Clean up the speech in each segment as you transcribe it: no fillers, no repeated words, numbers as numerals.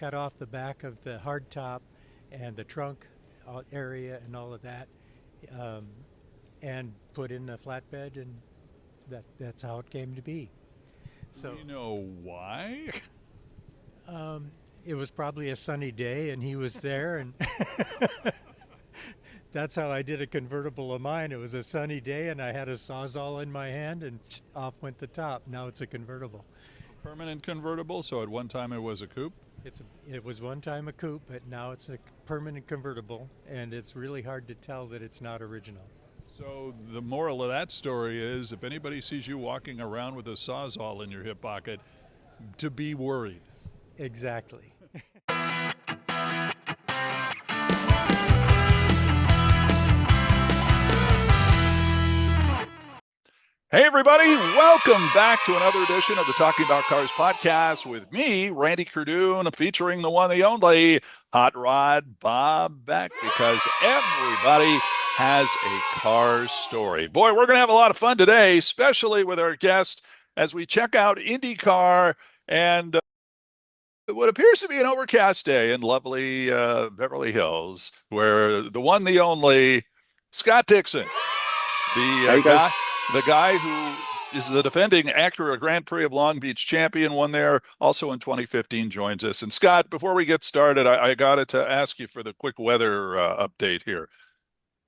cut off the back of the hardtop and the trunk area and all of that, um, and put in the flatbed, and that's how it came to be. Do So you know why? um, it was probably a sunny day, and he was there, and that's how I did a convertible of mine. It was a sunny day, and I had a Sawzall in my hand, and off went the top. Now it's a convertible. Permanent convertible. So at one time it was a coupe. It was one time a coupe, but now it's a permanent convertible, and it's really hard to tell that it's not original. So the moral of that story is, if anybody sees you walking around with a sawzall in your hip pocket, to be worried. Exactly. Hey, everybody, welcome back to another edition of the Talking About Cars podcast with me, Randy Cardoon, featuring the one, the only Hot Rod Bob Beck, because everybody has a car story. Boy, we're going to have a lot of fun today, especially with our guest as we check out IndyCar and what appears to be an overcast day in lovely Beverly Hills, where the one, the only Scott Dixon, How the you guys? the guy who is the defending Acura Grand Prix of Long Beach champion, won there also in 2015, joins us. And Scott, before we get started, I got it to ask you for the quick weather update here.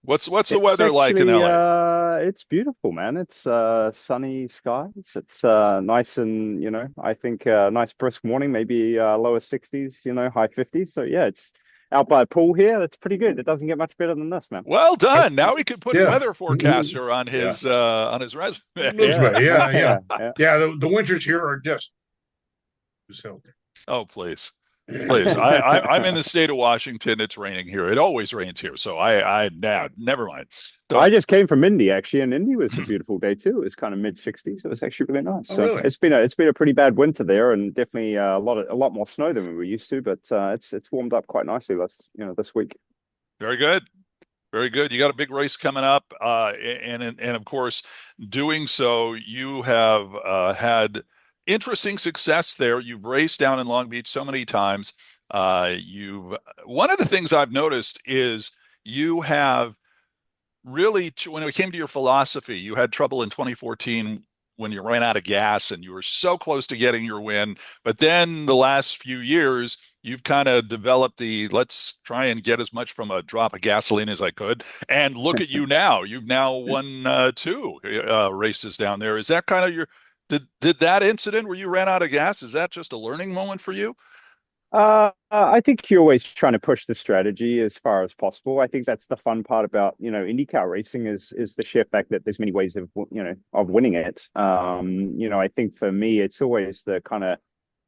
What's the It's weather like in actually LA? it's beautiful, man. It's sunny skies. It's nice and, I think nice brisk morning, maybe lower 60s, high 50s. So yeah, it's out by a pool here. That's pretty good. It doesn't get much better than this, man. Well done. Now we can put Yeah. weather forecaster Yeah. on his resume. Looks better. Yeah, yeah. Yeah. Yeah, the winters here are just hell. Oh, please. Please. I'm in the state of Washington. It's raining here. It always rains here. So never mind. I just came from Indy actually, and Indy was a beautiful day too. It was kind of mid 60s. It was actually really nice. Oh, So really? it's been a pretty bad winter there, and definitely a lot more snow than we were used to. But it's warmed up quite nicely this week. Very good. Very good. You got a big race coming up, and of course, doing so, you have had interesting success there. You've raced down in Long Beach so many times. You've One of the things I've noticed is you have really, when it came to your philosophy, you had trouble in 2014 when you ran out of gas and you were so close to getting your win. But then the last few years, you've kind of developed the let's try and get as much from a drop of gasoline as I could. And look at you now. You've now won two races down there. Is that kind of did that incident where you ran out of gas, is that just a learning moment for you? I think you're always trying to push the strategy as far as possible. I think that's the fun part about, IndyCar racing is the sheer fact that there's many ways of winning it. I think for me, it's always the kind of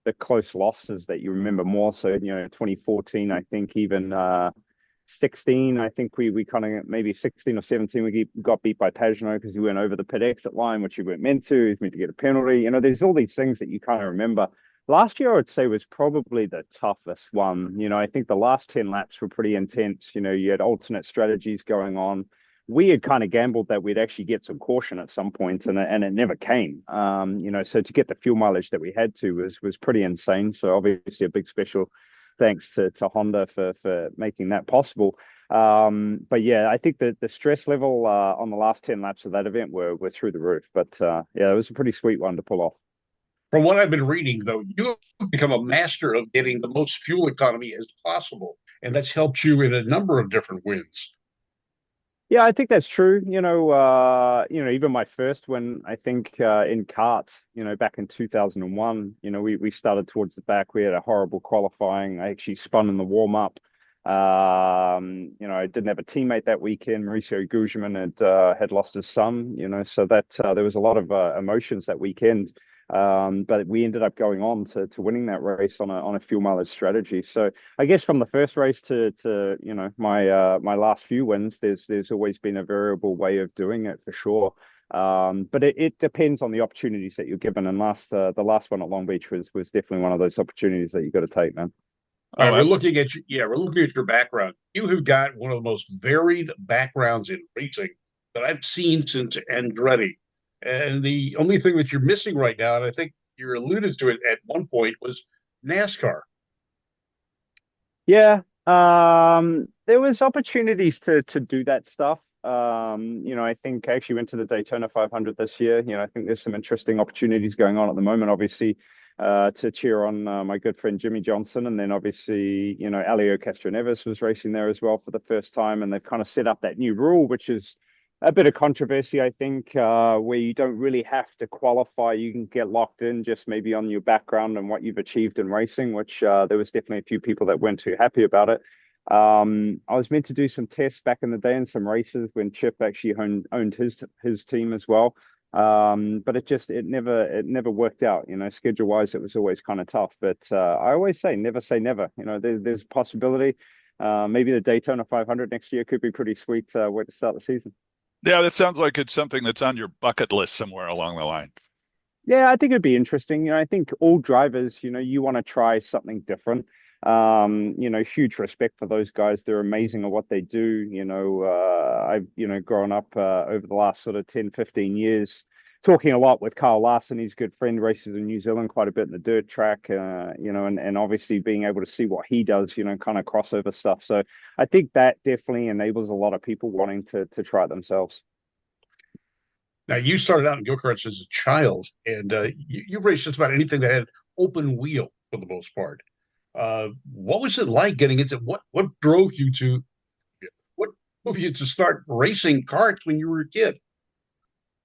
the close losses that you remember more. So, 2014, I think even 16, I think we kind of maybe 16 or 17, we got beat by Pagenaud because he went over the pit exit line, which he weren't meant to. He was meant to get a penalty. There's all these things that you kind of remember. Last year, I would say, was probably the toughest one. I think the last 10 laps were pretty intense. You had alternate strategies going on. We had kind of gambled that we'd actually get some caution at some point, and it never came. So to get the fuel mileage that we had to was pretty insane. So obviously a big special thanks to Honda for making that possible. But yeah, I think that the stress level on the last 10 laps of that event were through the roof. But yeah, it was a pretty sweet one to pull off. From what I've been reading, though, you have become a master of getting the most fuel economy as possible, and that's helped you in a number of different wins. Yeah, I think that's true. Even my first win, I think in kart, back in 2001, we started towards the back. We had a horrible qualifying. I actually spun in the warm up. I didn't have a teammate that weekend. Mauricio Guzman had lost his son. So that there was a lot of emotions that weekend. But we ended up going on to winning that race on a fuel mileage strategy. So I guess from the first race to my last few wins, there's always been a variable way of doing it for sure. But it depends on the opportunities that you're given. And the last one at Long Beach was definitely one of those opportunities that you got to take, man. All right, we're looking at your background. You have got one of the most varied backgrounds in racing that I've seen since Andretti. And the only thing that you're missing right now, and I think you alluded to it at one point, was NASCAR. Yeah, there was opportunities to do that stuff. I think I actually went to the Daytona 500 this year. I think there's some interesting opportunities going on at the moment, obviously, to cheer on my good friend Jimmy Johnson. And then obviously, Elio Castroneves was racing there as well for the first time. And they've kind of set up that new rule, which is a bit of controversy, I think, where you don't really have to qualify. You can get locked in just maybe on your background and what you've achieved in racing, which there was definitely a few people that weren't too happy about it. I was meant to do some tests back in the day in some races when Chip actually owned his team as well. But it never worked out. Schedule wise, it was always kind of tough. But I always say never. There's a possibility. Maybe the Daytona 500 next year could be pretty sweet way to start the season. Yeah, that sounds like it's something that's on your bucket list somewhere along the line. Yeah, I think it'd be interesting. I think all drivers, you want to try something different. Huge respect for those guys. They're amazing at what they do. I've, grown up over the last sort of 10, 15 years, talking a lot with Carl Larson. He's a good friend, races in New Zealand quite a bit in the dirt track, and obviously being able to see what he does, kind of crossover stuff. So I think that definitely enables a lot of people wanting to try it themselves. Now, you started out in go-karts as a child, and you raced just about anything that had open wheel for the most part. What was it like getting into what drove you to what drove you to start racing karts when you were a kid?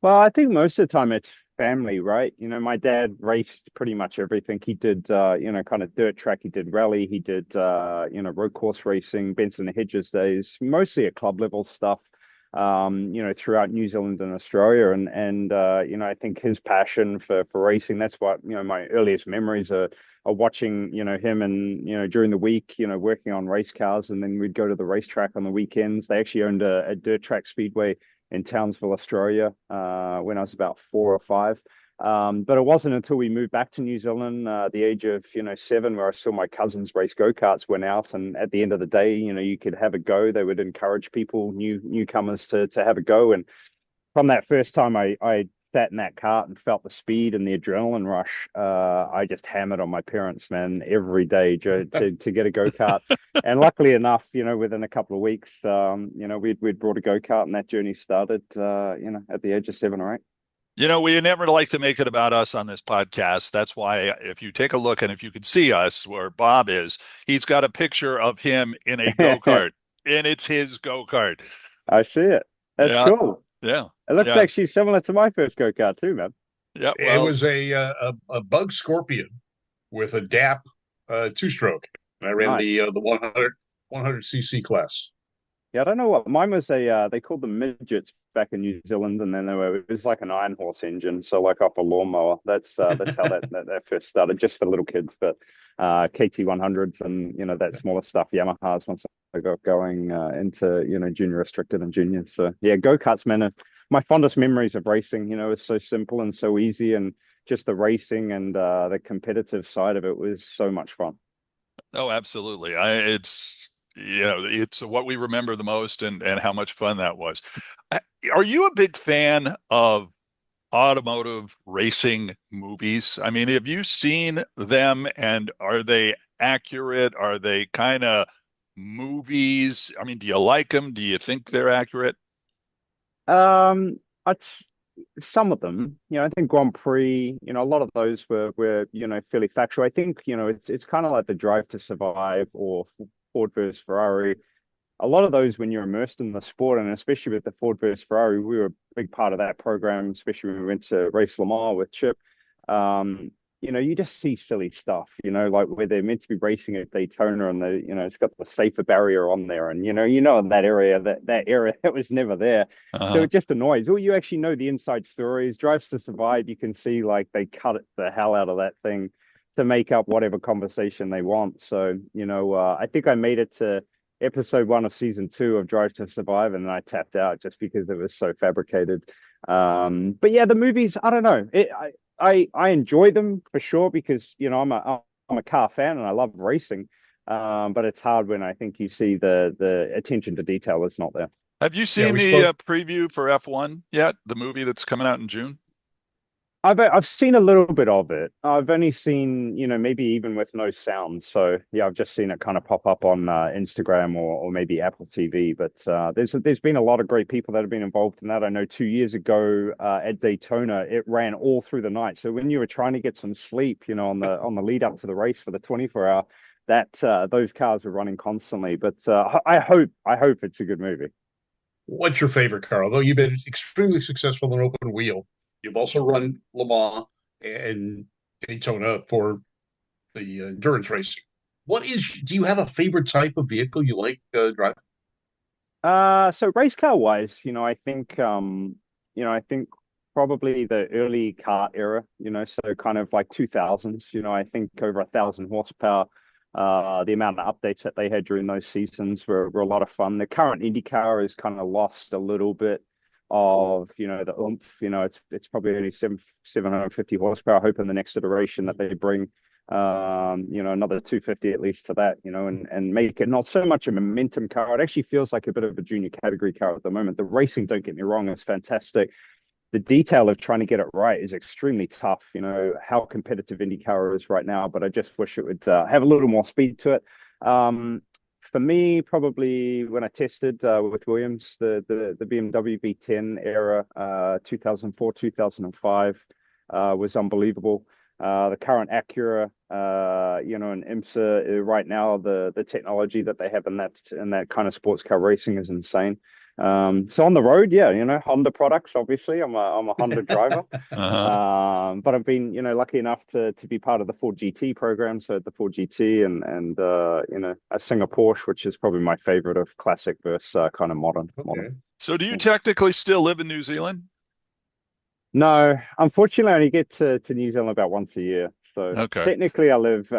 Well, I think most of the time it's family, right? My dad raced pretty much everything. He did, kind of dirt track. He did rally. He did, road course racing, Benson and Hedges days, mostly at club level stuff, throughout New Zealand and Australia. And I think his passion for racing, that's what, my earliest memories are watching, him and, during the week, working on race cars. And then we'd go to the racetrack on the weekends. They actually owned a dirt track speedway in Townsville, Australia, when I was about 4 or 5. But it wasn't until we moved back to New Zealand, the age of 7, where I saw my cousins race go-karts went out, and at the end of the day, you could have a go. They would encourage people, newcomers, to have a go. And from that first time I sat in that cart and felt the speed and the adrenaline rush, I just hammered on my parents, man, every day to get a go-kart. And luckily enough, within a couple of weeks, we'd brought a go-kart, and that journey started, at the age of 7 or 8. We never like to make it about us on this podcast. That's why if you take a look and if you could see us where Bob is, he's got a picture of him in a go-kart, and it's his go-kart. I see it. That's Yeah, cool. yeah, It looks yeah, actually similar to my first go-kart too, man. yeah. It Well, was a Bug Scorpion with a DAP two-stroke. And I ran Nice. the 100cc class. Yeah, I don't know what mine was. They called them midgets back in New Zealand, and then it was like an iron horse engine, so like off a lawnmower. That's how that first started, just for little kids. But KT 100s and that smaller stuff, Yamahas. Once I got going into junior restricted and juniors, so yeah, go karts, man. My fondest memories of racing. It's so simple and so easy, and just the racing and the competitive side of it was so much fun. oh, absolutely. It's what we remember the most and how much fun that was. Are you a big fan of automotive racing movies? I mean, have you seen them and are they accurate? Are they kind of movies? I mean, do you like them? Do you think they're accurate? I'd Some of them, I think Grand Prix, a lot of those were fairly factual. I think, it's kind of like the Drive to Survive or Ford versus Ferrari. A lot of those, when you're immersed in the sport, and especially with the Ford versus Ferrari, we were a big part of that program, especially when we went to race Le Mans with Chip. You just see silly stuff, like where they're meant to be racing at Daytona, and it's got the safer barrier on there, and in that area, that area that was never there. So Uh-huh. it just annoys. Well, you actually know the inside stories. Drives to Survive, you can see like they cut it the hell out of that thing to make up whatever conversation they want. So, I think I made it to episode 1 of season 2 of Drive to Survive, and then I tapped out just because it was so fabricated. But yeah, the movies, I don't know. I enjoy them for sure because I'm a car fan and I love racing. But it's hard when I think you see the attention to detail is not there. Have you Yeah, seen we the spoke. preview for F1 yet? The movie that's coming out in June? I've seen a little bit of it. I've only seen, maybe even with no sound. So yeah, I've just seen it kind of pop up on Instagram or maybe Apple TV. But there's been a lot of great people that have been involved in that. I know 2 years ago at Daytona, it ran all through the night. So when you were trying to get some sleep, on the lead up to the race for the 24 hour, that those cars were running constantly. But I hope it's a good movie. What's your favorite car? Although you've been extremely successful in open wheel, you've also run Le Mans and Daytona for the endurance racing. Do you have a favorite type of vehicle you like driving? So race car wise, I think probably the early kart era, so kind of like 2000s, I think over 1,000 horsepower. The amount of updates that they had during those seasons were a lot of fun. The current IndyCar has kind of lost a little bit of, the oomph. It's probably only 750 horsepower. I hope in the next iteration that they bring another 250 at least to that, and make it not so much a momentum car. It actually feels like a bit of a junior category car at the moment. The racing, don't get me wrong, is fantastic. The detail of trying to get it right is extremely tough. How competitive IndyCar is right now, but I just wish it would have a little more speed to it. For me, probably when I tested with Williams, the BMW V10 era, 2004, 2005, was unbelievable. The current Acura, and IMSA right now, the technology that they have in that kind of sports car racing is insane. So on the road, yeah, Honda products, obviously. I'm a Honda driver. But I've been, lucky enough to be part of the Ford GT program. So the Ford GT and a Singer Porsche, which is probably my favorite of classic versus kind of modern. Okay. So do you technically still live in New Zealand? No, unfortunately, I only get to New Zealand about once a year. So Okay. technically, I live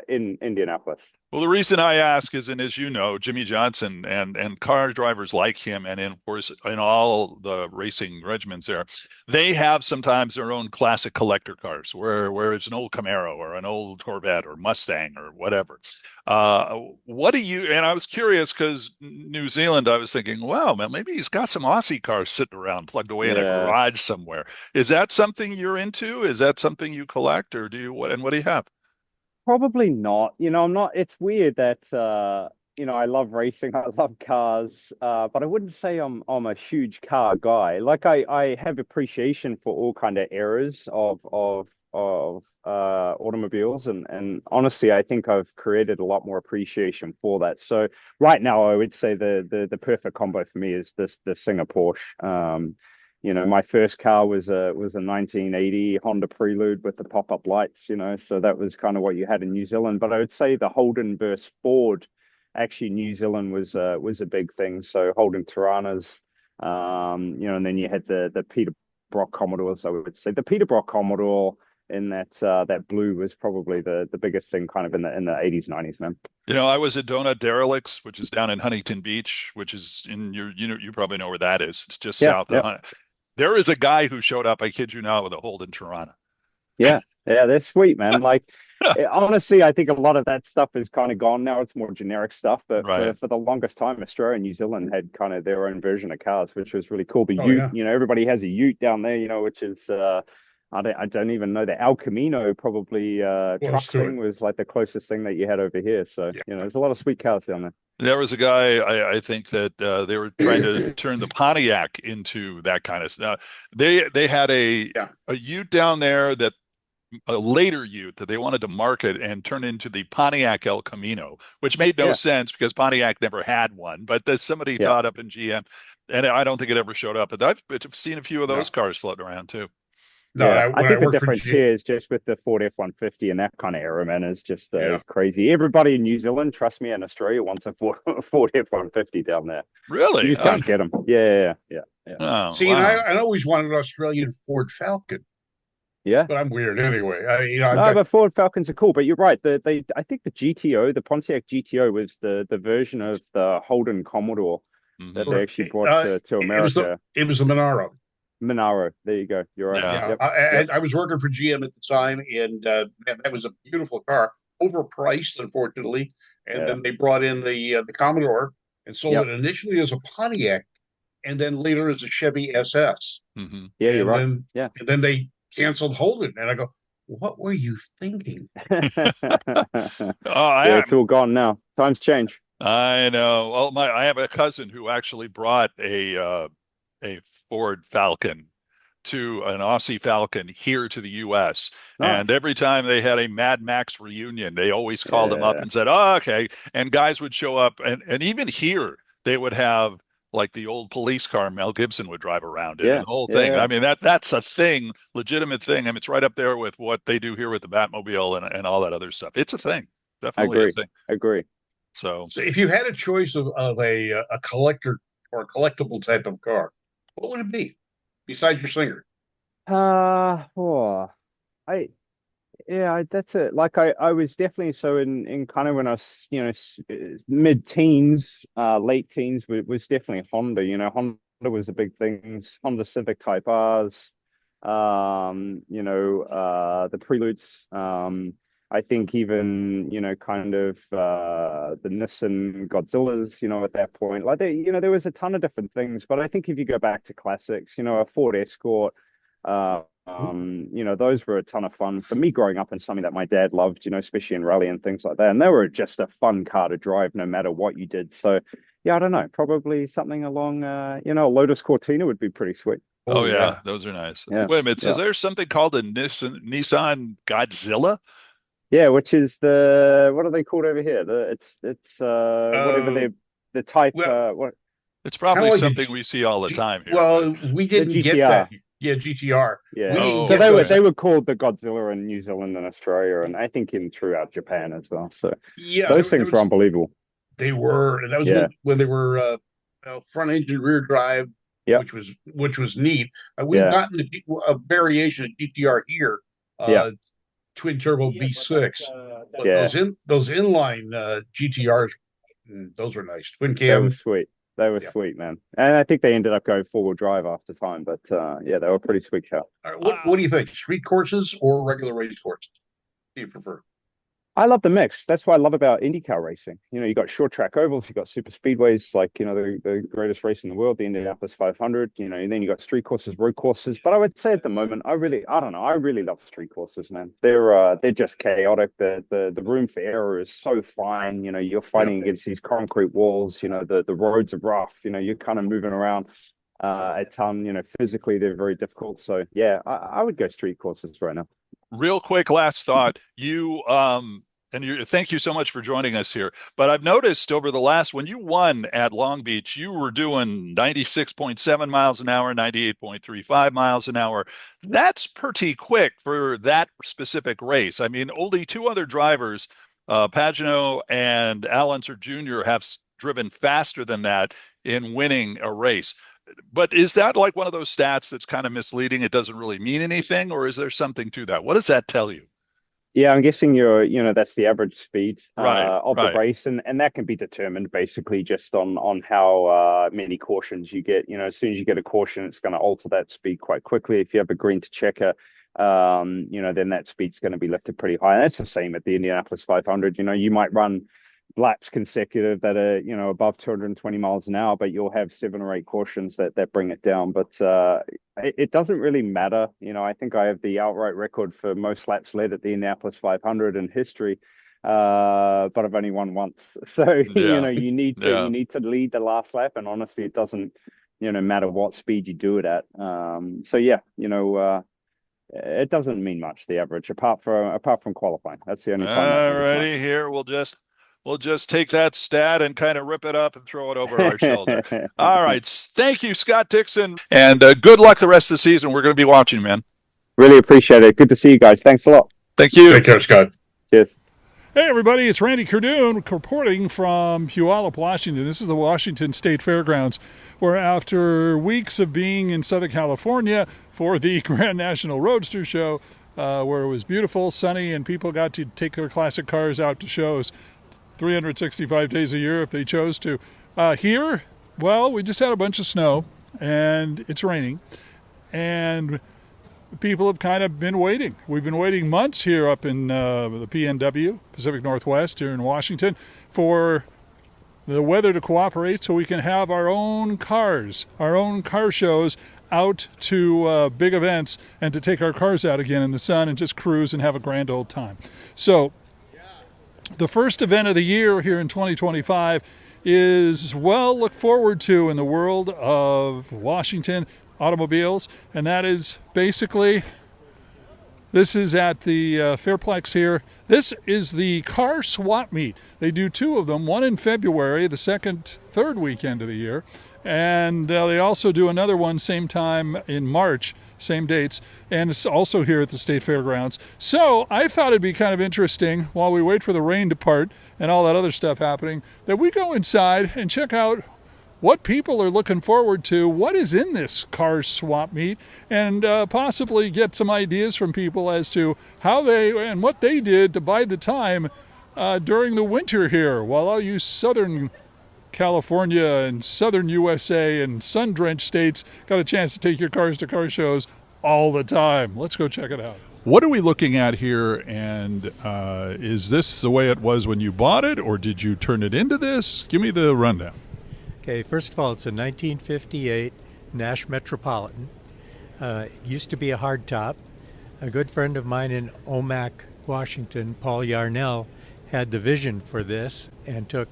in Indianapolis. Well, the reason I ask is, and as you know, Jimmy Johnson and car drivers like him, and of course, in all the racing regiments there, they have sometimes their own classic collector cars, where it's an old Camaro or an old Corvette or Mustang or whatever. What do you? And I was curious because New Zealand, I was thinking, wow, man, maybe he's got some Aussie cars sitting around plugged away in a Yeah. garage somewhere. Is that something you're into? Is that something you collect, or do you what? And what do you have? Probably not. I'm not. It's weird that I love racing, I love cars, but I wouldn't say I'm a huge car guy. Like I have appreciation for all kind of eras of automobiles, and honestly, I think I've created a lot more appreciation for that. So right now, I would say the perfect combo for me is the Singer Porsche. My first car was a 1980 Honda Prelude with the pop-up lights, so that was kind of what you had in New Zealand. But I would say the Holden versus Ford, actually New Zealand was a big thing. So Holden Tiranas, and then you had the Peter Brock Commodores. I would say the Peter Brock Commodore in that blue was probably the biggest thing kind of in the 80s, 90s, man. I was at Donut Derelicts, which is down in Huntington Beach, which is in you probably know where that is. It's just Yeah, south of yeah. Huntington. There is a guy who showed up, I kid you not, with a Holden Tirana. Yeah, yeah, they're sweet, man. Like, honestly, I think a lot of that stuff is kind of gone now. It's more generic stuff, but Right. for the longest time, Australia and New Zealand had kind of their own version of cars, which was really cool. The Oh Ute, yeah. everybody has a Ute down there, which is I don't even know, the El Camino probably Close truck to it. thing was like the closest thing that you had over here. So, Yeah. there's a lot of sweet cars down there. There was a guy, I think that they were trying to turn the Pontiac into that kind of stuff. They had Yeah. a Ute down there that a later Ute that they wanted to market and turn into the Pontiac El Camino, which made no Yeah, sense because Pontiac never had one. But somebody yeah. thought up in GM, and I don't think it ever showed up. But I've seen a few of those No. cars floating around too. No. Yeah, I When I think the worked for difference G, here is just with the Ford F-150 and that kind of era, man, is just yeah. is crazy. Everybody in New Zealand, trust me, in Australia wants a Ford F-150 down there. You Really? just can't get them. Yeah, yeah, yeah, Oh, See, and I, wow. I always wanted an Australian Ford Falcon, yeah. but I'm weird anyway. I've No, got but Ford Falcons are cool. But you're right. I think the GTO, the Pontiac GTO, was the version of the Holden Commodore that Hmm. they actually brought to America. it was the Monaro. Monaro. There you go. You're right. Yeah. Yeah, Yep. I, Yep. I was working for GM at the time, and man, that was a beautiful car, overpriced, unfortunately. And Yeah. then they brought in the Commodore and sold Yep. it initially as a Pontiac, and then later as a Chevy SS. Hmm. Yeah, you're And right. then Yeah. and then they canceled Holden. And I go, what were you thinking? Yeah, it's all gone now. Times change. I know. Well, I have a cousin who actually brought a Ford Falcon to an Aussie Falcon here to the U.S. Nice. And every time they had a Mad Max reunion, they always called him up Yeah. and said, "Oh, okay." And guys would show up, and even here they would have like the old police car Mel Gibson would drive around in, and Yeah. the whole thing. Yeah. I mean, that's a thing, legitimate thing. I mean, it's right up there with what they do here with the Batmobile and all that other stuff. It's a thing, I definitely a agree. thing. I agree. So So if you had a choice of a collector or a collectible type of car, what would it be besides your Singer? Oh, I that's it. Like I was definitely so in kind of when I was, mid-teens, late teens was definitely Honda. Honda was the big things, Honda Civic Type R's, the Preludes. I think even, kind of the Nissan Godzillas, at that point. Like there was a ton of different things, but I think if you go back to classics, a Ford Escort, those were a ton of fun for me growing up and something that my dad loved, especially in rally and things like that. And they were just a fun car to drive no matter what you did. So yeah, I don't know, probably something along, Lotus Cortina would be pretty sweet. oh Yeah. yeah, those are nice. Yeah. Wait a minute, so Yeah. there's something called a Nissan Godzilla? Yeah, which is what are they called over here? It's whatever the type Well, what It's kind probably of like something we see all the time here. well, we the didn't get GTR. that. Yeah, GTR. Yeah. We didn't Oh, So get they those. were called the Godzilla in New Zealand and Australia, and I think in throughout Japan as well. So Yeah, those there things were was unbelievable. they were, and that was Yeah. when they were front engine rear drive, Yep. which was neat. We've Yeah. gotten a variation of GTR here, Yeah. twin turbo V6, but Yeah. those inline GTRs, those were nice. Twin They were cam. sweet. They were Yeah. sweet, man. And I think they ended up going four-wheel drive after time, but yeah, they were pretty sweet car. All right, what do you think? Street courses or regular race courses? Do you prefer? I love the mix. That's what I love about IndyCar racing. You got short track ovals, you got super speedways, like, the greatest race in the world, the Indianapolis 500, and then you got street courses, road courses. But I would say at the moment, I don't know, I really love street courses, man. They're just chaotic. The room for error is so fine. You're fighting against these concrete walls, the roads are rough, you're kind of moving around a ton, physically they're very difficult. So yeah, I would go street courses right now. real quick last thought. Thank you so much for joining us here. But I've noticed over the last, when you won at Long Beach, you were doing 96.7 miles an hour, 98.35 miles an hour. That's pretty quick for that specific race. I mean, only two other drivers, Pagano and Al Unser Jr., have driven faster than that in winning a race. But is that like one of those stats that's kind of misleading? It doesn't really mean anything, or is there something to that? What does that tell you? Yeah, I'm guessing that's the average speed of the Right. race, and that can be determined basically just on how many cautions you get. As soon as you get a caution, it's going to alter that speed quite quickly. If you have a green to checker, then that speed's going to be lifted pretty high. And that's the same at the Indianapolis 500. You might run laps consecutive that are above 220 miles an hour, but you'll have 7 or 8 cautions that bring it down. But it doesn't really matter. I think I have the outright record for most laps led at the Indianapolis 500 in history, but I've only won once. So Yeah. you need to lead the last lap, and honestly it doesn't matter what speed you do it at. So yeah, it doesn't mean much, the average, apart from qualifying. That's the only time that All matters much. righty, here we'll just take that stat and kind of rip it up and throw it over our shoulder. All right, thank you, Scott Dixon, and good luck the rest of the season. We're going to be watching, man. Really appreciate it. Good to see you guys. Thanks a lot. Thank you. Take care, Scott. Cheers. Hey everybody, it's Randy Cardoon reporting from Puyallup, Washington. This is the Washington State Fairgrounds, where after weeks of being in Southern California for the Grand National Roadster Show, where it was beautiful, sunny, and people got to take their classic cars out to shows 365 days a year if they chose to. Here, well, we just had a bunch of snow, and it's raining, and people have kind of been waiting. We've been waiting months here up in the PNW, Pacific Northwest, here in Washington, for the weather to cooperate so we can have our own cars, our own car shows out to big events and to take our cars out again in the sun and just cruise and have a grand old time. So the first event of the year here in 2025 is well look forward to in the world of Washington automobiles, and that is basically, this is at the Fairplex here. This is the car swap meet. They do two of them, one in February, the third weekend of the year, and they also do another one same time in March, same dates, and it's also here at the State Fairgrounds. So I thought it'd be kind of interesting, while we wait for the rain to part and all that other stuff happening, that we go inside and check out what people are looking forward to, what is in this car swap meet, and possibly get some ideas from people as to how they and what they did to bide the time during the winter here, while all you Southern California and Southern USA and sun-drenched states got a chance to take your cars to car shows all the time. Let's go check it out. What are we looking at here, and is this the way it was when you bought it, or did you turn it into this? Give me the rundown. Okay, first of all, it's a 1958 Nash Metropolitan. It used to be a hardtop. A good friend of mine in Omak, Washington, Paul Yarnell, had the vision for this and took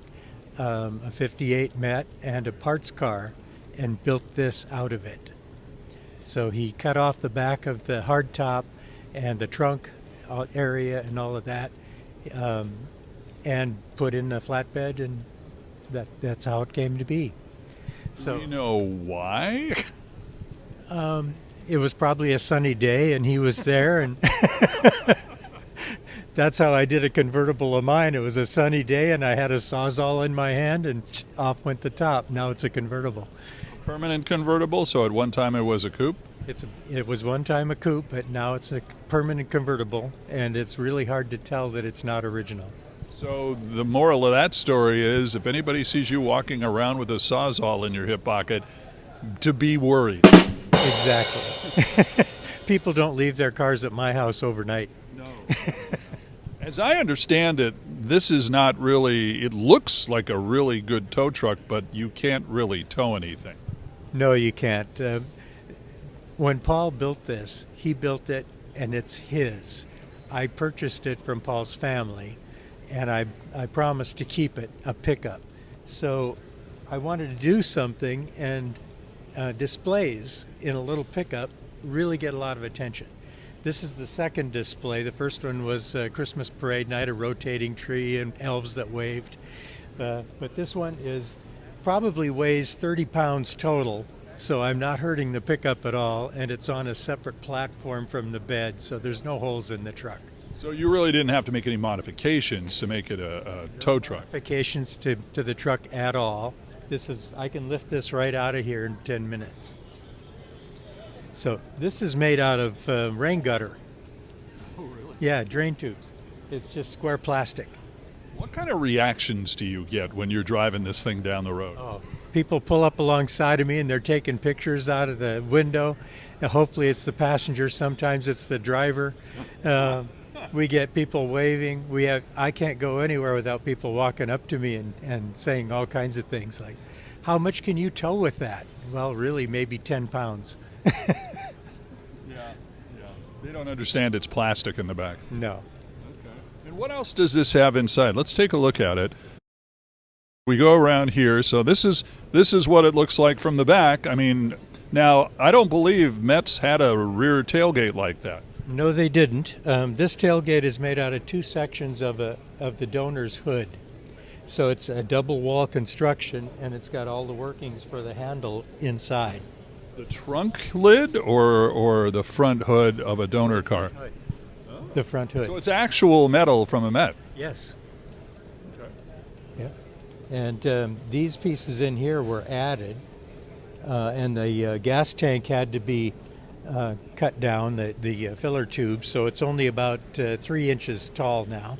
a 58 Met and a parts car and built this out of it. So he cut off the back of the hardtop and the trunk area and all of that, and put in the flatbed, and that's how it came to be. So do you know why? It was probably a sunny day and he was there, and that's how I did a convertible of mine. It was a sunny day and I had a Sawzall in my hand, and off went the top. Now it's a convertible. Permanent convertible, so at one time it was a coupe? It was one time a coupe, but now it's a permanent convertible, and it's really hard to tell that it's not original. So the moral of that story is, if anybody sees you walking around with a Sawzall in your hip pocket, to be worried. Exactly. People don't leave their cars at my house overnight. No. As I understand it, this is not really, it looks like a really good tow truck, but you can't really tow anything. No, you can't. When Paul built this, he built it, and it's his. I purchased it from Paul's family, and I promised to keep it a pickup. So I wanted to do something, and displays in a little pickup really get a lot of attention. This is the second display. The first one was Christmas parade night, a rotating tree and elves that waved. But this one probably weighs 30 pounds total, so I'm not hurting the pickup at all, and it's on a separate platform from the bed, so there's no holes in the truck. So you really didn't have to make any modifications to make it a tow truck? Modifications to the truck at all. I can lift this right out of here in 10 minutes. So this is made out of rain gutter. Oh, really? Yeah, drain tubes. It's just square plastic. What kind of reactions do you get when you're driving this thing down the road? Oh, people pull up alongside of me and they're taking pictures out of the window. Hopefully it's the passenger. Sometimes it's the driver. We get people waving. I can't go anywhere without people walking up to me and saying all kinds of things like, how much can you tow with that? Well, really, maybe 10 pounds. Yeah. They don't understand it's plastic in the back. No. Okay. And what else does this have inside? Let's take a look at it. We go around here. So this is what it looks like from the back. I mean, now I don't believe Mets had a rear tailgate like that. No, they didn't. This tailgate is made out of two sections of the donor's hood. So it's a double wall construction, and it's got all the workings for the handle inside. The trunk lid or the front hood of a donor car? The front hood. So it's actual metal from a Met? Yes. Okay. Yeah. And these pieces in here were added, and the gas tank had to be cut down, the filler tube, so it's only about 3 inches tall now.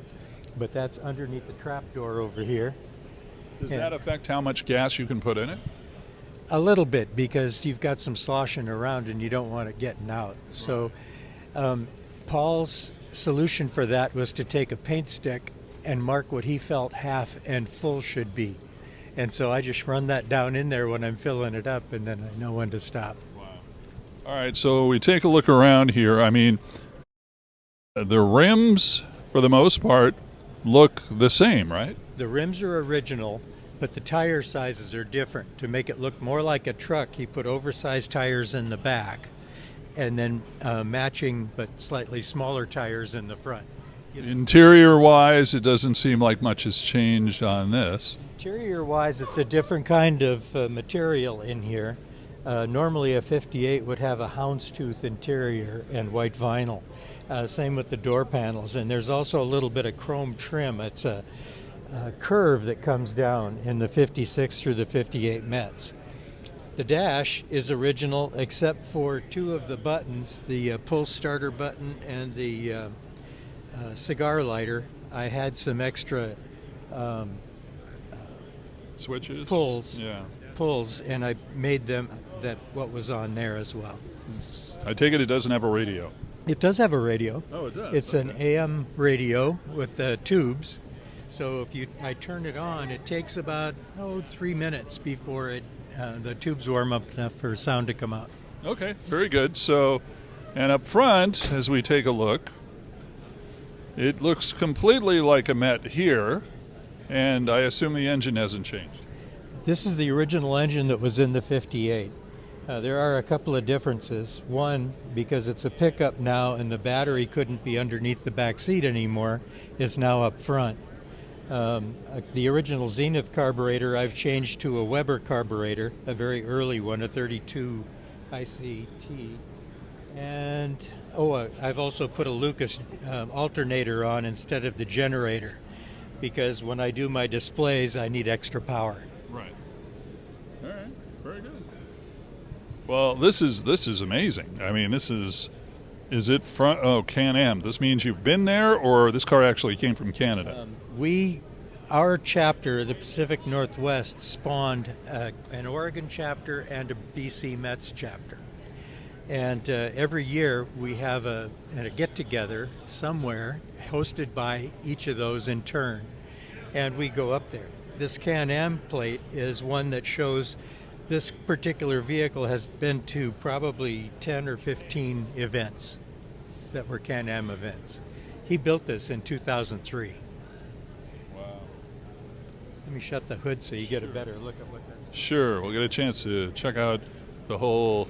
But that's underneath the trap door over here. Does that affect how much gas you can put in it? A little bit, because you've got some sloshing around and you don't want it getting out. Right. So Paul's solution for that was to take a paint stick and mark what he felt half and full should be. And so I just run that down in there when I'm filling it up, and then I know when to stop. Wow. All right, so we take a look around here. I mean, the rims, for the most part, look the same, right? The rims are original, but the tire sizes are different. To make it look more like a truck, he put oversized tires in the back and then matching but slightly smaller tires in the front. Interior-wise, it doesn't seem like much has changed on this. Interior-wise, it's a different kind of material in here. Normally a 58 would have a houndstooth interior and white vinyl. Same with the door panels, and there's also a little bit of chrome trim. It's a curve that comes down in the 56 through the 58 Mets. The dash is original except for two of the buttons, the pull starter button and the cigar lighter. I had some extra Switches? pulls, Yeah. and I made them what was on there as well. I take it doesn't have a radio. It does have a radio. Oh, it does? It's an AM radio with the tubes. So if I turn it on, it takes about 3 minutes before the tubes warm up enough for sound to come out. Okay, very good. So, and up front, as we take a look, it looks completely like a Met here, and I assume the engine hasn't changed. This is the original engine that was in the 58. There are a couple of differences. One, because it's a pickup now and the battery couldn't be underneath the back seat anymore, it's now up front. The original Zenith carburetor I've changed to a Weber carburetor, a very early one, a 32 ICT. And I've also put a Lucas alternator on instead of the generator, because when I do my displays I need extra power. Right. All right. Very good. Well, this is amazing. I mean, is it front? Oh, Can-Am. This means you've been there, or this car actually came from Canada? Our chapter, the Pacific Northwest, spawned an Oregon chapter and a BC Mets chapter. And every year we have a get-together somewhere hosted by each of those in turn. And we go up there. This Can-Am plate is one that shows this particular vehicle has been to probably 10 or 15 events that were Can-Am events. He built this in 2003. Wow. Let me shut the hood so you get a better look at what that's. Sure, we'll get a chance to check out the whole.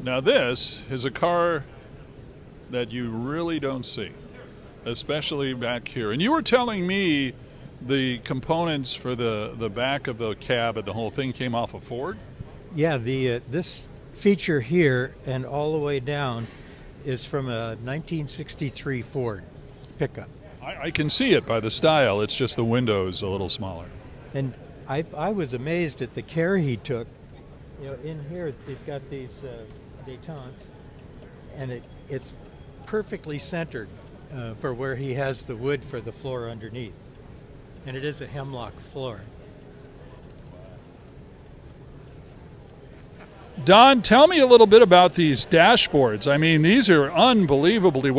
Now this is a car that you really don't see, especially back here. And you were telling me the components for the back of the cab and the whole thing came off of Ford? Yeah, this feature here and all the way down is from a 1963 Ford pickup. I can see it by the style. It's just the windows a little smaller. And I was amazed at the care he took. You know, in here they've got these detents, and it's perfectly centered for where he has the wood for the floor underneath. And it is a hemlock floor. Don, tell me a little bit about these dashboards. I mean, these are unbelievably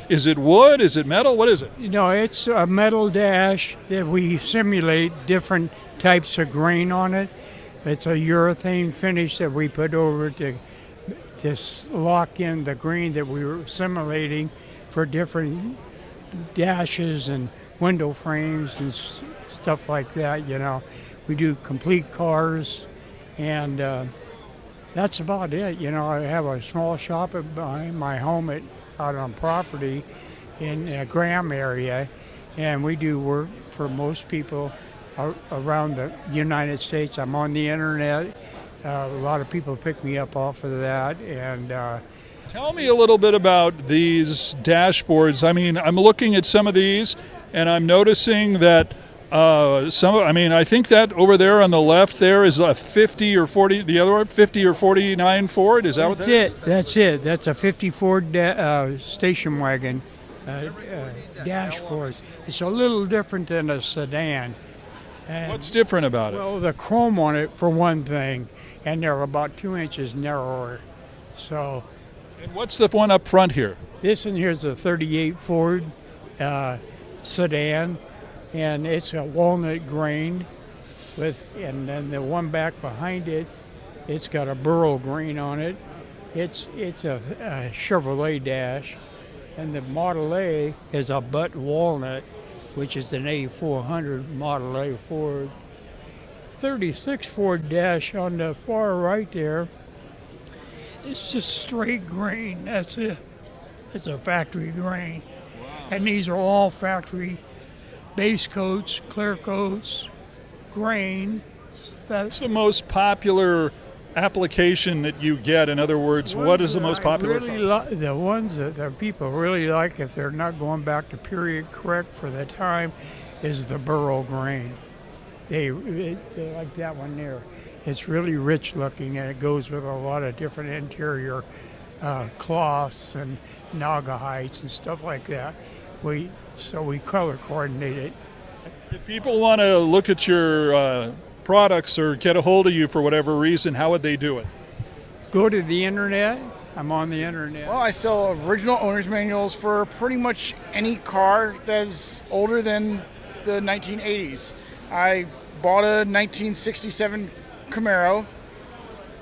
is it wood? Is it metal? What is it? You know, it's a metal dash that we simulate different types of grain on it. It's a urethane finish that we put over to lock in the grain that we were simulating for different dashes and window frames and stuff like that. You know, we do complete cars, and that's about it. You know, I have a small shop behind my home out on property in the Graham area, and we do work for most people around the United States. I'm on the internet. A lot of people pick me up off of that. And tell me a little bit about these dashboards. I mean, I'm looking at some of these, and I'm noticing that I think that over there on the left there is a 50 or 40. The other one, 50 or 49 Ford. Is that what that is? That's it. That's a 50 Ford station wagon dashboard. It's a little different than a sedan. And, what's different about it? Well, the chrome on it, for one thing, and they're about 2 inches narrower. So. And what's the one up front here? This one here is a 38 Ford sedan, and it's a walnut grain. and then the one back behind it, it's got a burl grain on it. It's a Chevrolet dash, and the Model A is a butt walnut, which is an A400 Model A Ford. 36 Ford dash on the far right there. It's just straight grain. That's it. It's a factory grain. Wow. And these are all factory base coats, clear coats, grain. What's the most popular application that you get? In other words, what is the most popular? The ones that the people really like, if they're not going back to period correct for the time, is the burl grain. They like that one there. It's really rich looking, and it goes with a lot of different interior cloths and naga heights and stuff like that. So we color coordinate it. If people want to look at your products or get a hold of you for whatever reason, how would they do it? Go to the internet. I'm on the internet. Well, I sell original owner's manuals for pretty much any car that's older than the 1980s. I bought a 1967 Camaro.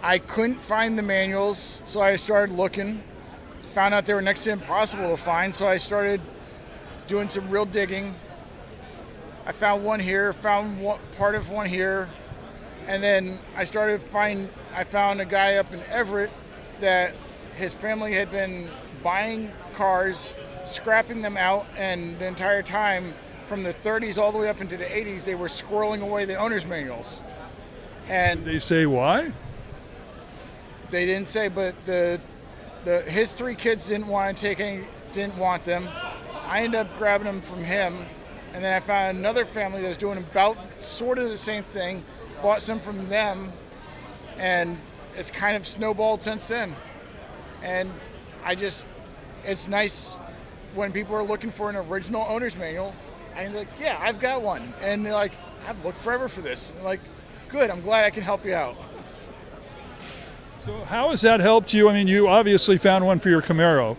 I couldn't find the manuals, so I started looking. Found out they were next to impossible to find, so I started doing some real digging. I found one here, part of one here, and then I found a guy up in Everett that his family had been buying cars, scrapping them out, and the entire time from the 30s all the way up into the 80s, they were squirreling away the owner's manuals. And they say why? They didn't say, but his 3 kids didn't want them. I ended up grabbing them from him, and then I found another family that was doing about sort of the same thing, bought some from them, and it's kind of snowballed since then. And it's nice when people are looking for an original owner's manual. I'm like, yeah, I've got one. And they're like, I've looked forever for this. I'm like, good, I'm glad I can help you out. So how has that helped you? I mean, you obviously found one for your Camaro.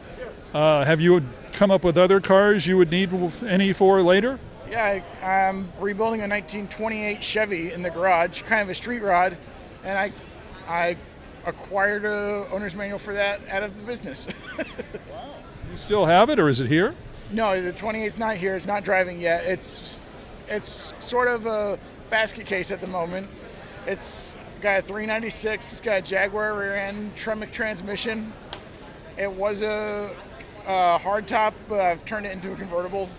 Have you come up with other cars you would need any for later? Yeah, I'm rebuilding a 1928 Chevy in the garage, kind of a street rod, and I acquired a owner's manual for that out of the business. Wow. You still have it, or is it here? No, the 28's not here. It's not driving yet. It's sort of a basket case at the moment. It's got a 396. It's got a Jaguar rear end, Tremec transmission. It was a hard top, but I've turned it into a convertible.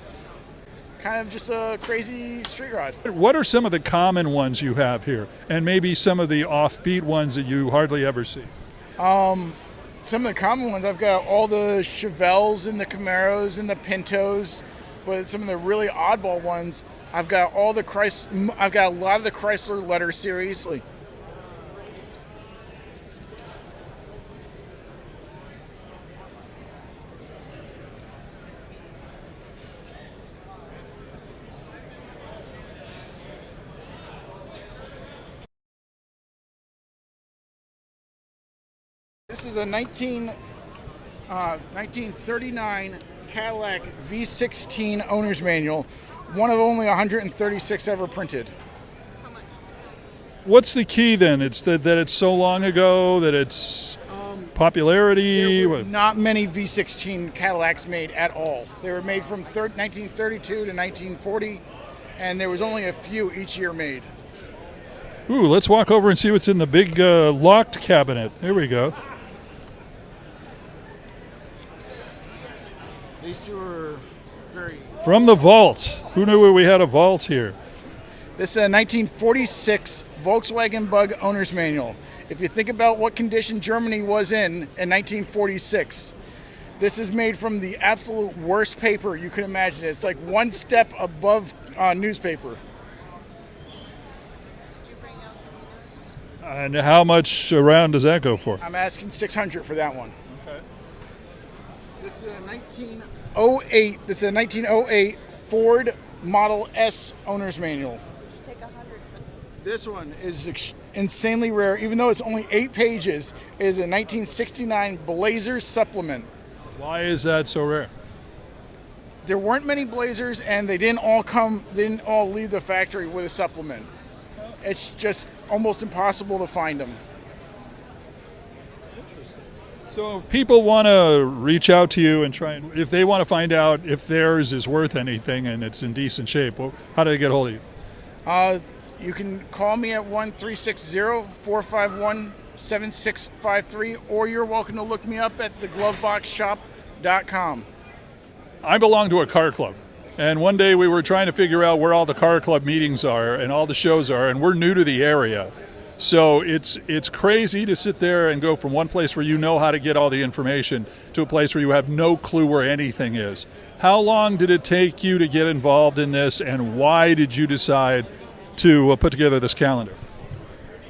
Kind of just a crazy street rod. What are some of the common ones you have here, and maybe some of the offbeat ones that you hardly ever see? Some of the common ones, I've got all the Chevelles and the Camaros and the Pintos, but some of the really oddball ones, I've got a lot of the Chrysler letter series. This is a 1939 Cadillac V16 owner's manual, one of only 136 ever printed. How much? What's the key then? It's that it's so long ago, that it's popularity? There were not many V16 Cadillacs made at all. They were made from 1932 to 1940, and there was only a few each year made. Ooh, let's walk over and see what's in the big locked cabinet. There we go. These two are very... From the vault. Who knew we had a vault here? This is a 1946 Volkswagen Bug owner's manual. If you think about what condition Germany was in 1946, this is made from the absolute worst paper you could imagine. It's like one step above newspaper. Did you bring out the readers? And how much around does that go for? I'm asking $600 for that one. Okay. This is a 1908. This is a 1908 Ford Model S owner's manual. Would you take 100 for This one is insanely rare, even though it's only 8 pages. It is a 1969 Blazer supplement. Why is that so rare? There weren't many Blazers, and they didn't all leave the factory with a supplement. it's just almost impossible to find them. So if people want to reach out to you and try, and if they want to find out if theirs is worth anything and it's in decent shape, well, how do they get hold of you? You can call me at 1-360-451-7653, or you're welcome to look me up at thegloveboxshop.com. I belong to a car club. And one day we were trying to figure out where all the car club meetings are and all the shows are, and we're new to the area. So it's crazy to sit there and go from one place where you know how to get all the information to a place where you have no clue where anything is. How long did it take you to get involved in this, and why did you decide to put together this calendar?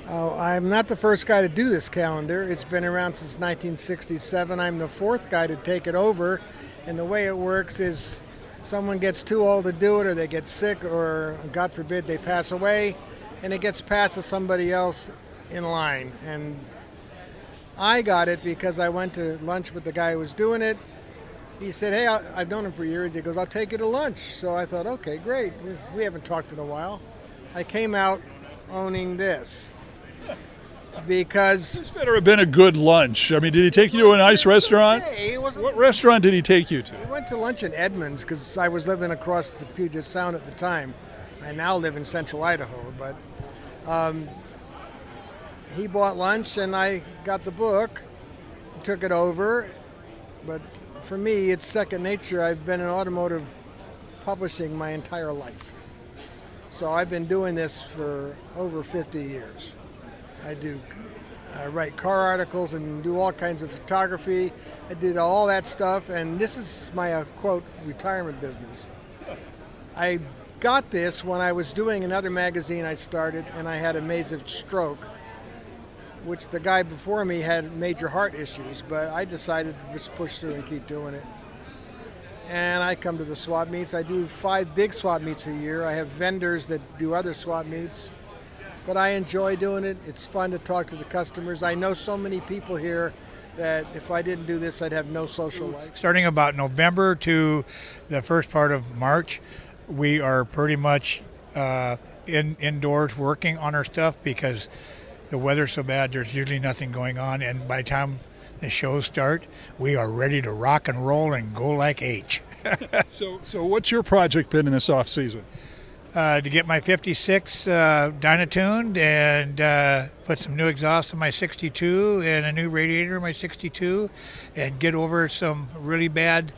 Oh, I'm not the first guy to do this calendar. It's been around since 1967. I'm the fourth guy to take it over, and the way it works is someone gets too old to do it, or they get sick, or God forbid they pass away, and it gets passed to somebody else in line. And I got it because I went to lunch with the guy who was doing it. He said, hey, I've known him for years. He goes, I'll take you to lunch. So I thought, okay, great. We haven't talked in a while. I came out owning this because... This better have been a good lunch. I mean, did he take you to a nice restaurant? Hey, What restaurant did he take you to? We went to lunch in Edmonds because I was living across the Puget Sound at the time. I now live in central Idaho, but he bought lunch and I got the book, took it over. But for me, it's second nature. I've been in automotive publishing my entire life. So I've been doing this for over 50 years. I write car articles and do all kinds of photography. I did all that stuff, and this is my, quote, retirement business. I got this when I was doing another magazine I started, and I had a major stroke, which the guy before me had major heart issues, but I decided to just push through and keep doing it. And I come to the swap meets. I do 5 big swap meets a year. I have vendors that do other swap meets, but I enjoy doing it. It's fun to talk to the customers. I know so many people here that if I didn't do this, I'd have no social life. Starting about November to the first part of March, we are pretty much indoors working on our stuff because the weather's so bad, there's usually nothing going on. And by the time the shows start, we are ready to rock and roll and go like H. So what's your project been in this off season? To get my 56 dynatuned and put some new exhaust in my 62 and a new radiator in my 62 and get over some really bad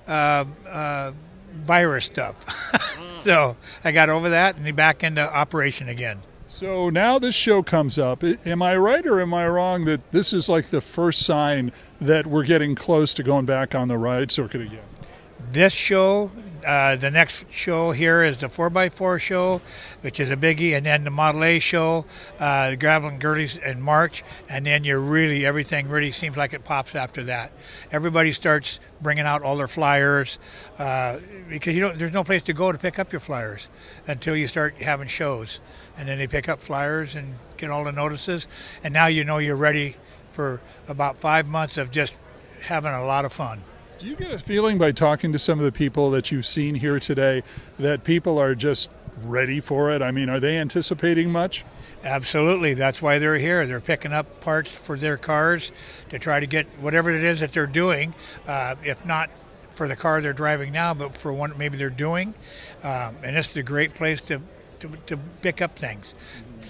virus stuff. So I got over that and back into operation again. So now this show comes up. Am I right or am I wrong that this is like the first sign that we're getting close to going back on the ride circuit again? This show, the next show here is the 4x4 show, which is a biggie, and then the Model A show, the Gravel and Girlies in March, and then everything really seems like it pops after that. Everybody starts bringing out all their flyers because there's no place to go to pick up your flyers until you start having shows. And then they pick up flyers and get all the notices, and now you know you're ready for about 5 months of just having a lot of fun. Do you get a feeling by talking to some of the people that you've seen here today that people are just ready for it? I mean, are they anticipating much? Absolutely. That's why they're here. They're picking up parts for their cars to try to get whatever it is that they're doing, if not for the car they're driving now, but for one maybe they're doing. And this is a great place to pick up things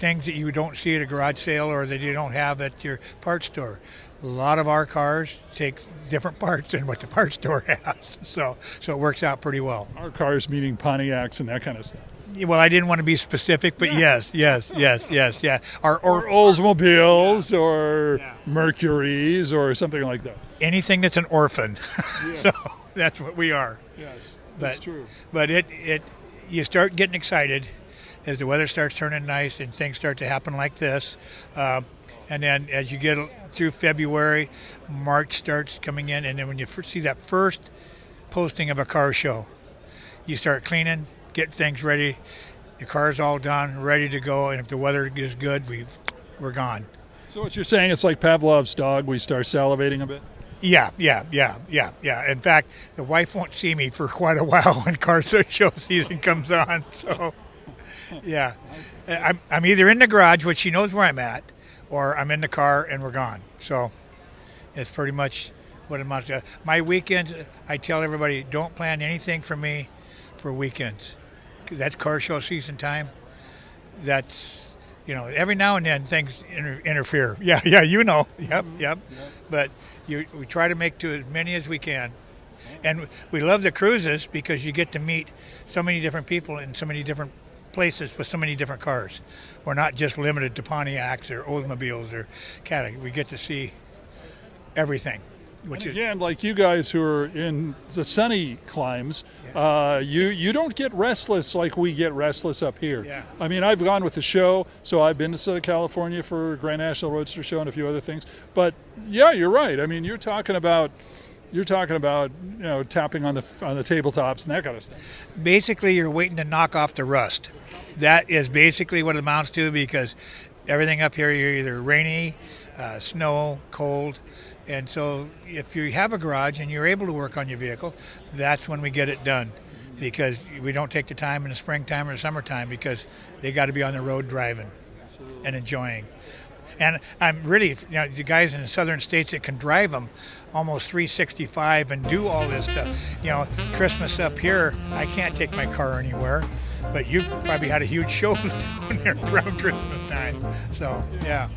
that you don't see at a garage sale or that you don't have at your parts store. A lot of our cars take different parts than what the parts store has, so it works out pretty well. Our cars meaning Pontiacs and that kind of stuff. Well, I didn't want to be specific, but yes. Or Oldsmobiles or Mercuries or something like that. Anything that's an orphan. Yes. So that's what we are. Yes, that's true. But you start getting excited as the weather starts turning nice and things start to happen like this. And then as you get through February, March starts coming in, and then when you see that first posting of a car show, you start cleaning, get things ready. The car's all done, ready to go, and if the weather is good, we're gone. So what you're saying, it's like Pavlov's dog, we start salivating a bit? Yeah. In fact, the wife won't see me for quite a while when car show season comes on. So Yeah, I'm either in the garage, which she knows where I'm at, or I'm in the car and we're gone. So it's pretty much what it amounts to. My weekends, I tell everybody, don't plan anything for me for weekends. That's car show season time. That's, every now and then things interfere. Yeah, you know. Yep. But we try to make to as many as we can. And we love the cruises because you get to meet so many different people in so many different places with so many different cars. We're not just limited to Pontiacs or Oldsmobiles or Cadillac. We get to see everything. Which again, like you guys who are in the sunny climes, you don't get restless like we get restless up here. Yeah. I mean, I've gone with the show, so I've been to Southern California for Grand National Roadster Show and a few other things. But yeah, you're right. I mean, you're talking about tapping on the tabletops and that kind of stuff. Basically, you're waiting to knock off the rust. That is basically what it amounts to, because everything up here, you're either rainy, snow, cold. And so if you have a garage and you're able to work on your vehicle, that's when we get it done, because we don't take the time in the springtime or the summertime, because they got to be on the road driving and enjoying. And I'm really, the guys in the southern states that can drive them almost 365 and do all this stuff. Christmas up here, I can't take my car anywhere, but you probably had a huge show down there around Christmas time. So, yeah.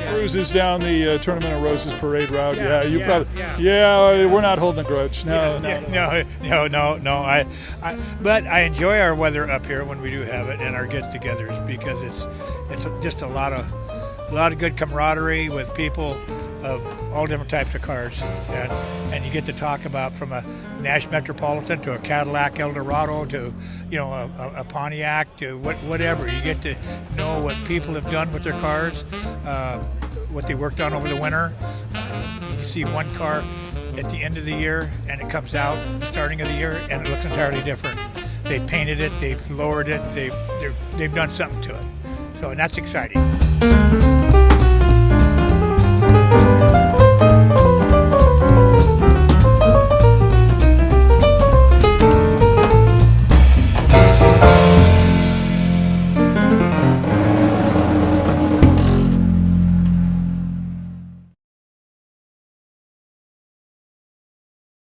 Cruises down the Tournament of Roses parade route. Yeah, we're not holding a grudge. No. But I enjoy our weather up here when we do have it and our get-togethers, because it's just a lot of good camaraderie with people of all different types of cars, and you get to talk about from a Nash Metropolitan to a Cadillac Eldorado to a Pontiac to whatever. You get to know what people have done with their cars, what they worked on over the winter. You see one car at the end of the year and it comes out at the starting of the year and it looks entirely different. They painted it, they've lowered it, they've done something to it. So, and that's exciting.